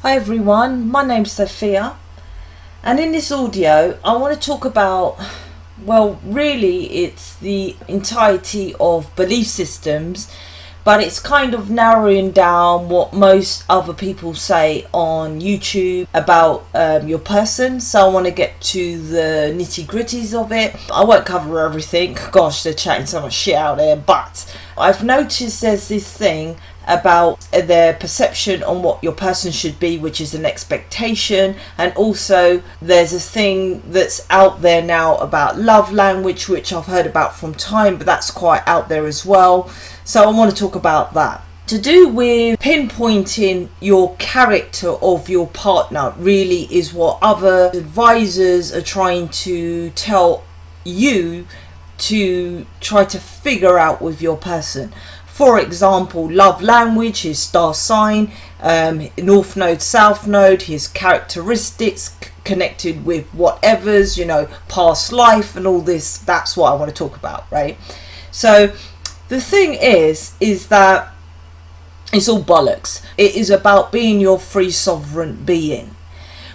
Hi everyone, my name's Sophia, and in this audio I want to talk about, well, really it's the entirety of belief systems, but it's kind of narrowing down what most other people say on YouTube about your person. So I want to get to the nitty gritties of it. I won't cover everything, gosh, they're chatting so much shit out there, but I've noticed there's this thing about their perception on what your person should be, which is an expectation, and also there's a thing that's out there now about love language, which I've heard about from time, but that's quite out there as well. So I want to talk about that. To do with pinpointing your character of your partner really is what other advisors are trying to tell you to try to figure out with your person. For example, love language, his star sign, north node, south node, his characteristics connected with whatever's, past life and all this. That's what I want to talk about, right? So the thing is that it's all bollocks. It is about being your free sovereign being.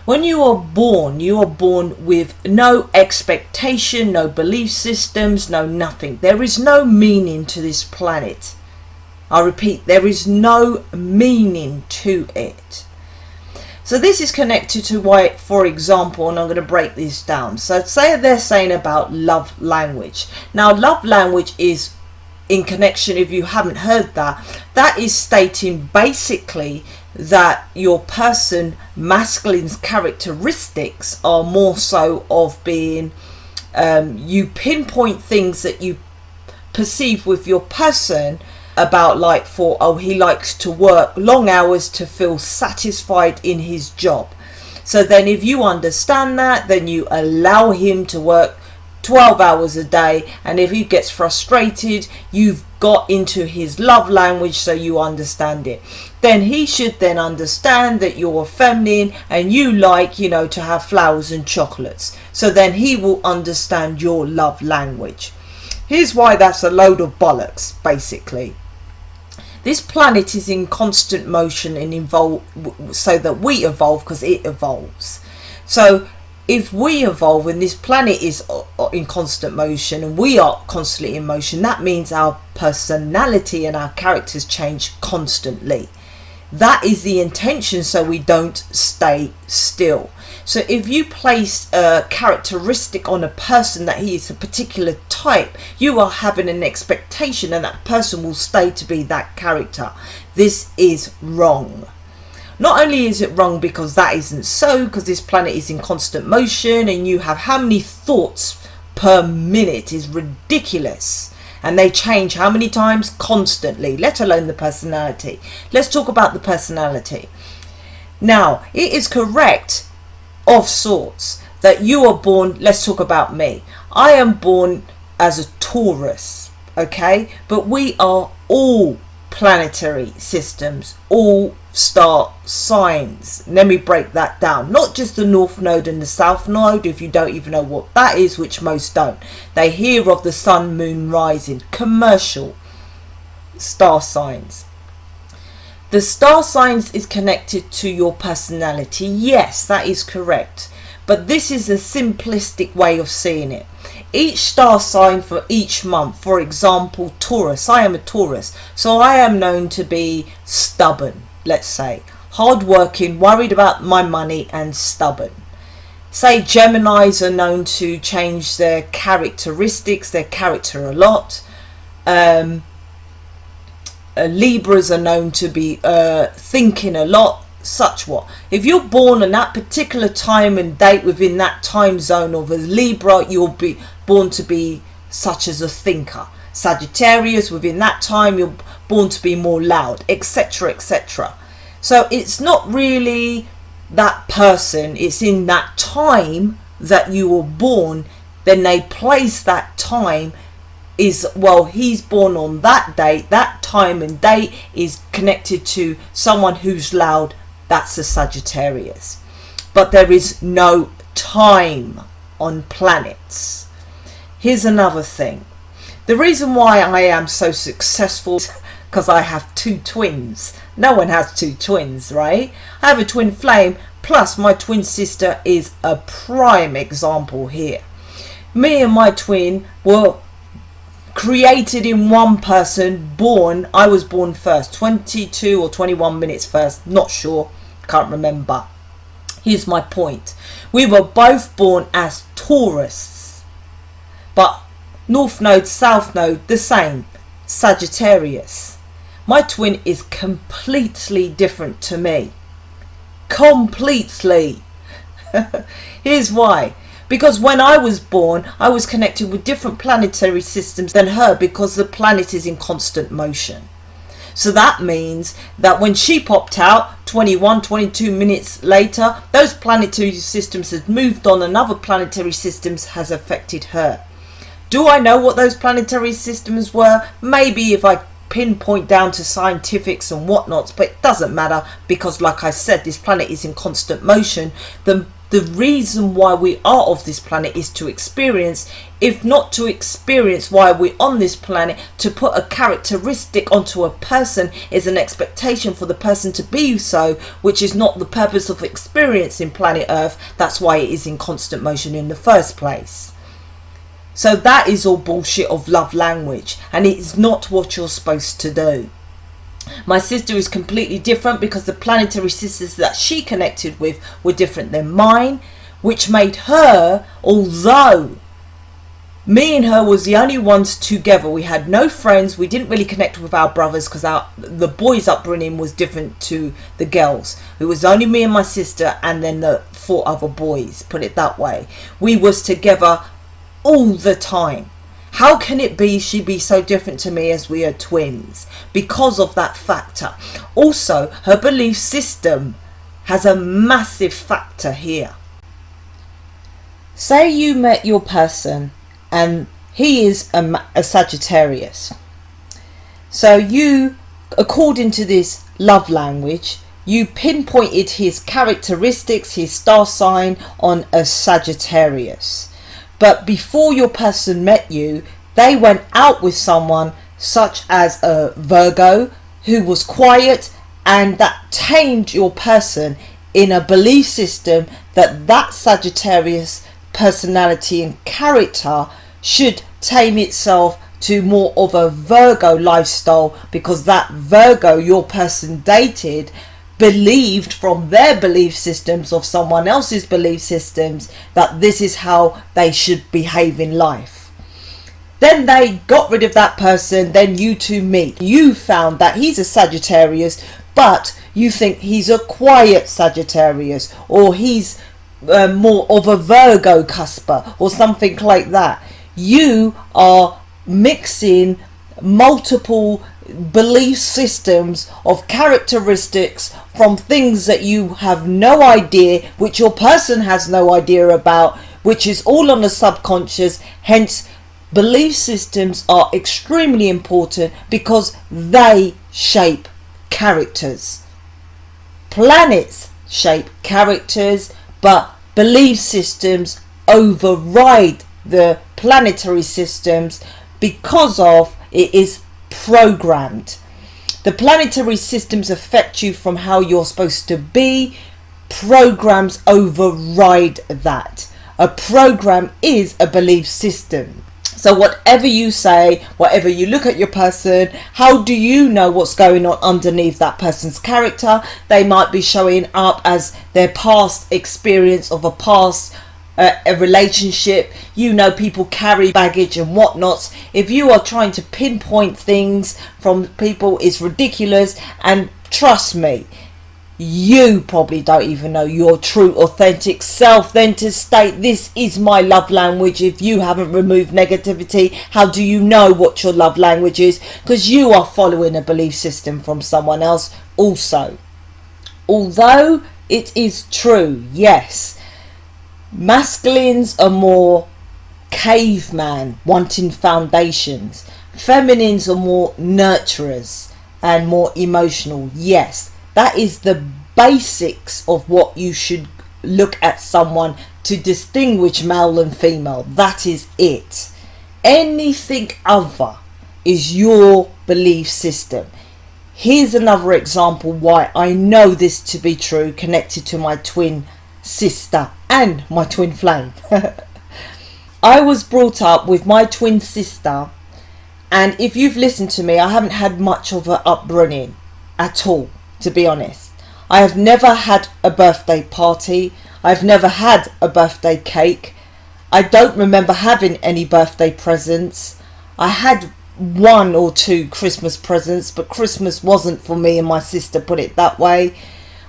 When you are born with no expectation, no belief systems, no nothing. There is no meaning to this planet. I repeat, there is no meaning to it. So this is connected to why, for example, and I'm going to break this down. So say they're saying about love language. Now, love language is in connection, if you haven't heard that is stating basically that your person, masculine's characteristics are more so of being, you pinpoint things that you perceive with your person about, like, he likes to work long hours to feel satisfied in his job. So then if you understand that, then you allow him to work 12 hours a day, and if he gets frustrated, you've got into his love language, so you understand it. Then he should then understand that you're feminine and you like, to have flowers and chocolates. So then he will understand your love language. Here's why that's a load of bollocks, basically. This planet is in constant motion and evolve, so that we evolve because it evolves. So if we evolve and this planet is in constant motion and we are constantly in motion, that means our personality and our characters change constantly. That is the intention, so we don't stay still. So if you place a characteristic on a person that he is a particular type, you are having an expectation and that person will stay to be that character. This is wrong. Not only is it wrong because that isn't so, because this planet is in constant motion and you have how many thoughts per minute is ridiculous. And they change how many times? Constantly, let alone the personality. Let's talk about the personality. Now, it is correct of sorts that you are born, let's talk about me. I am born as a Taurus, okay? But we are all planetary systems, all star signs. Let me break that down. Not just the north node and the south node, if you don't even know what that is, which most don't. They hear of the sun, moon, rising, commercial star signs. The star signs is connected to your personality. Yes, that is correct. But this is a simplistic way of seeing it. Each star sign for each month, for example, Taurus. I am a Taurus, so I am known to be stubborn, let's say. Hardworking, worried about my money, and stubborn. Say Geminis are known to change their characteristics, their character a lot. Libras are known to be thinking a lot. Such what? If you're born in that particular time and date within that time zone of a Libra, you'll be born to be such as a thinker. Sagittarius, within that time, you're born to be more loud, etc., etc. So it's not really that person, it's in that time that you were born. Then they place that time is, well, he's born on that date, that time and date is connected to someone who's loud. That's a Sagittarius. But there is no time on planets. Here's another thing. The reason why I am so successful because I have two twins. No one has two twins, right? I have a twin flame, plus my twin sister is a prime example here. Me and my twin were created in one person, born. I was born first, 22 or 21 minutes first, not sure, can't remember. Here's my point. We were both born as Tauruses, but North Node, South Node, the same, Sagittarius. My twin is completely different to me. Completely. Here's why. Because when I was born, I was connected with different planetary systems than her, because the planet is in constant motion. So that means that when she popped out 21, 22 minutes later, those planetary systems had moved on and other planetary systems has affected her. Do I know what those planetary systems were? Maybe if I pinpoint down to scientifics and whatnots, but it doesn't matter, because like I said, this planet is in constant motion. The reason why we are of this planet is to experience, if not to experience why we're on this planet, to put a characteristic onto a person is an expectation for the person to be so, which is not the purpose of experiencing planet Earth. That's why it is in constant motion in the first place. So that is all bullshit of love language, and it is not what you're supposed to do. My sister is completely different because the planetary systems that she connected with were different than mine, which made her, although me and her was the only ones together, we had no friends, we didn't really connect with our brothers because the boys' upbringing was different to the girls. It was only me and my sister and then the 4 other boys, put it that way. We was together all the time. How can it be she be so different to me as we are twins? Because of that factor. Also, her belief system has a massive factor here. Say you met your person and he is a Sagittarius. So you, according to this love language, you pinpointed his characteristics, his star sign on a Sagittarius. But before your person met you, they went out with someone such as a Virgo who was quiet, and that tamed your person in a belief system that that Sagittarius personality and character should tame itself to more of a Virgo lifestyle, because that Virgo your person dated believed from their belief systems of someone else's belief systems that this is how they should behave in life. Then they got rid of that person, then you two meet. You found that he's a Sagittarius, but you think he's a quiet Sagittarius, or he's more of a Virgo cusper or something like that. You are mixing multiple belief systems of characteristics from things that you have no idea, which your person has no idea about, which is all on the subconscious. Hence, belief systems are extremely important because they shape characters. Planets shape characters, but belief systems override the planetary systems because of it is programmed. The planetary systems affect you from how you're supposed to be. Programs override that. A program is a belief system. So whatever you say, whatever you look at your person, how do you know what's going on underneath that person's character? They might be showing up as their past experience of a past a relationship. You know, people carry baggage and whatnots. If you are trying to pinpoint things from people, it's ridiculous. And trust me, you probably don't even know your true authentic self. Then to state this is my love language, if you haven't removed negativity, how do you know what your love language is? Because you are following a belief system from someone else also. Although it is true, yes, masculines are more caveman, wanting foundations. Feminines are more nurturers and more emotional. Yes, that is the basics of what you should look at someone to distinguish male and female. That is it. Anything other is your belief system. Here's another example why I know this to be true, connected to my twin sister and my twin flame. I was brought up with my twin sister, and if you've listened to me, I haven't had much of an upbringing at all, to be honest. I have never had a birthday party. I've never had a birthday cake. I don't remember having any birthday presents. I had 1 or 2 Christmas presents, but Christmas wasn't for me and my sister, put it that way.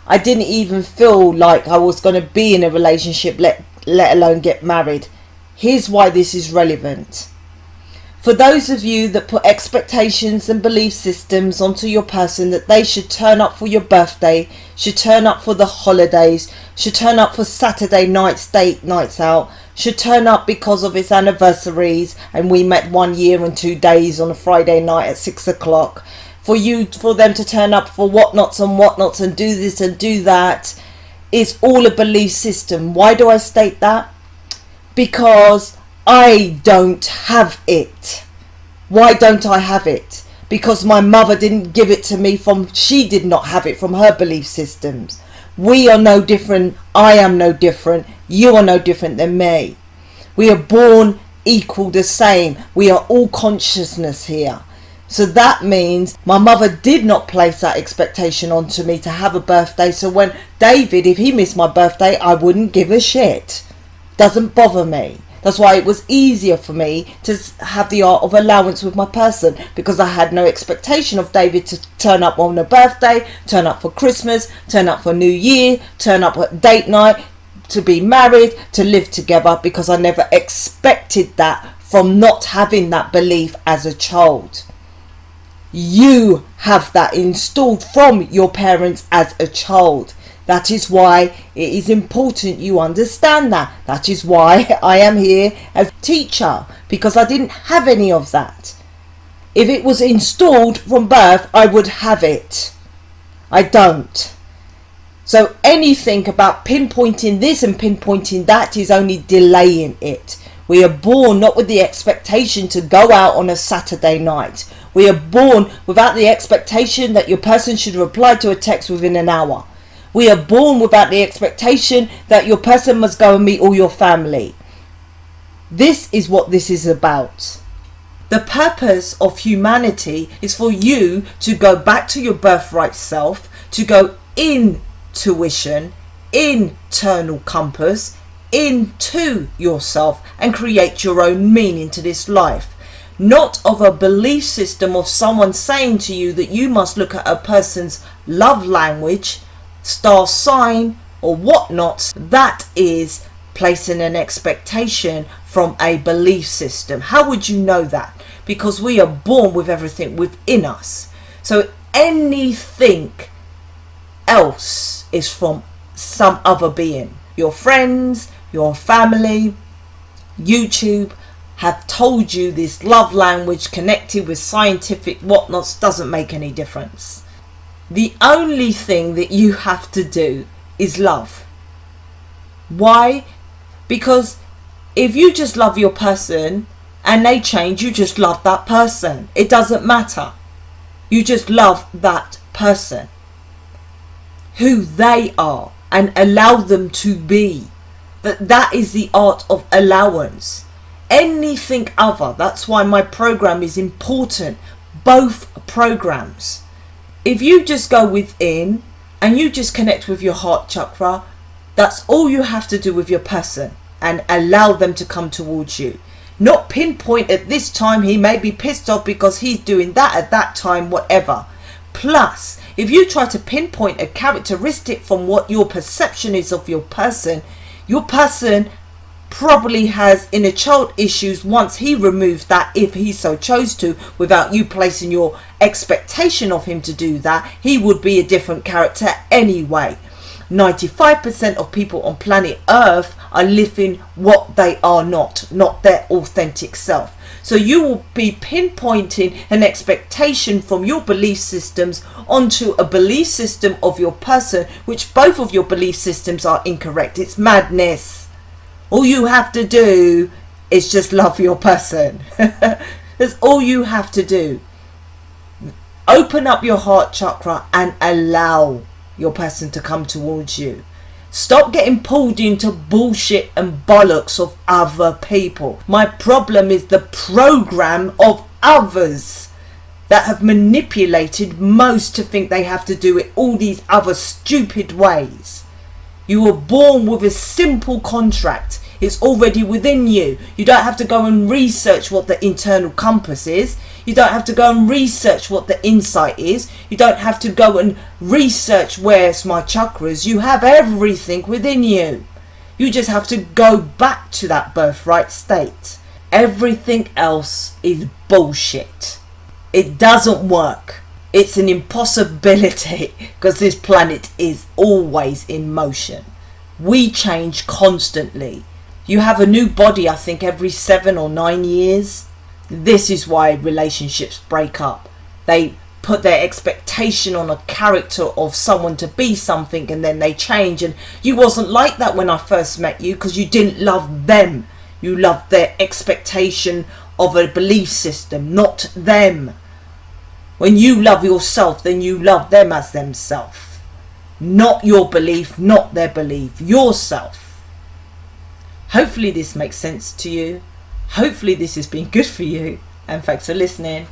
I didn't even feel like I was going to be in a relationship, let alone get married. Here's why this is relevant. For those of you that put expectations and belief systems onto your person, that they should turn up for your birthday, should turn up for the holidays, should turn up for Saturday nights, date nights out, should turn up because of its anniversaries, and we met 1 year and 2 days on a Friday night at 6 o'clock, for them to turn up for whatnots and do this and do that, is all a belief system. Why do I state that? Because I don't have it. Why don't I have it? Because my mother didn't give it to me she did not have it from her belief systems. We are no different. I am no different. You are no different than me. We are born equal, the same. We are all consciousness here. So that means my mother did not place that expectation onto me to have a birthday. So when David, if he missed my birthday, I wouldn't give a shit. Doesn't bother me. That's why it was easier for me to have the art of allowance with my person, because I had no expectation of David to turn up on a birthday, turn up for Christmas, turn up for New Year, turn up at date night, to be married, to live together, because I never expected that from not having that belief as a child. You have that installed from your parents as a child. That is why it is important you understand that. That is why I am here as a teacher, because I didn't have any of that. If it was installed from birth, I would have it. I don't. So anything about pinpointing this and pinpointing that is only delaying it. We are born not with the expectation to go out on a Saturday night. We are born without the expectation that your person should reply to a text within an hour. We are born without the expectation that your person must go and meet all your family. This is what this is about. The purpose of humanity is for you to go back to your birthright self, to go intuition, internal compass, into yourself, and create your own meaning to this life. Not of a belief system of someone saying to you that you must look at a person's love language, star sign or whatnot. That is placing an expectation from a belief system. How would you know that? Because we are born with everything within us. So anything else is from some other being. Your friends, your family, YouTube have told you this love language connected with scientific whatnots doesn't make any difference. The only thing that you have to do is love. Why? Because if you just love your person and they change, you just love that person. It doesn't matter. You just love that person, who they are, and allow them to be. That is the art of allowance. Anything other, that's why my program is important. Both programs. If you just go within and you just connect with your heart chakra, that's all you have to do with your person, and allow them to come towards you. Not pinpoint at this time he may be pissed off because he's doing that at that time, whatever. Plus, if you try to pinpoint a characteristic from what your perception is of your person probably has inner child issues. Once he removed that, if he so chose to, without you placing your expectation of him to do that, he would be a different character anyway. 95% of people on planet Earth are living what they are not their authentic self. So you will be pinpointing an expectation from your belief systems onto a belief system of your person, which both of your belief systems are incorrect. It's madness. All you have to do is just love your person. That's all you have to do. Open up your heart chakra and allow your person to come towards you. Stop getting pulled into bullshit and bollocks of other people. My problem is the program of others that have manipulated most to think they have to do it all these other stupid ways. You were born with a simple contract. It's already within you. You don't have to go and research what the internal compass is. You don't have to go and research what the insight is. You don't have to go and research where's my chakras. You have everything within you. You just have to go back to that birthright state. Everything else is bullshit. It doesn't work. It's an impossibility because this planet is always in motion. We change constantly. You have a new body, I think, every 7 or 9 years. This is why relationships break up. They put their expectation on a character of someone to be something, and then they change. And you wasn't like that when I first met you because you didn't love them. You loved their expectation of a belief system, not them. When you love yourself, then you love them as themselves. Not your belief, not their belief, yourself. Hopefully this makes sense to you. Hopefully this has been good for you. And thanks for listening.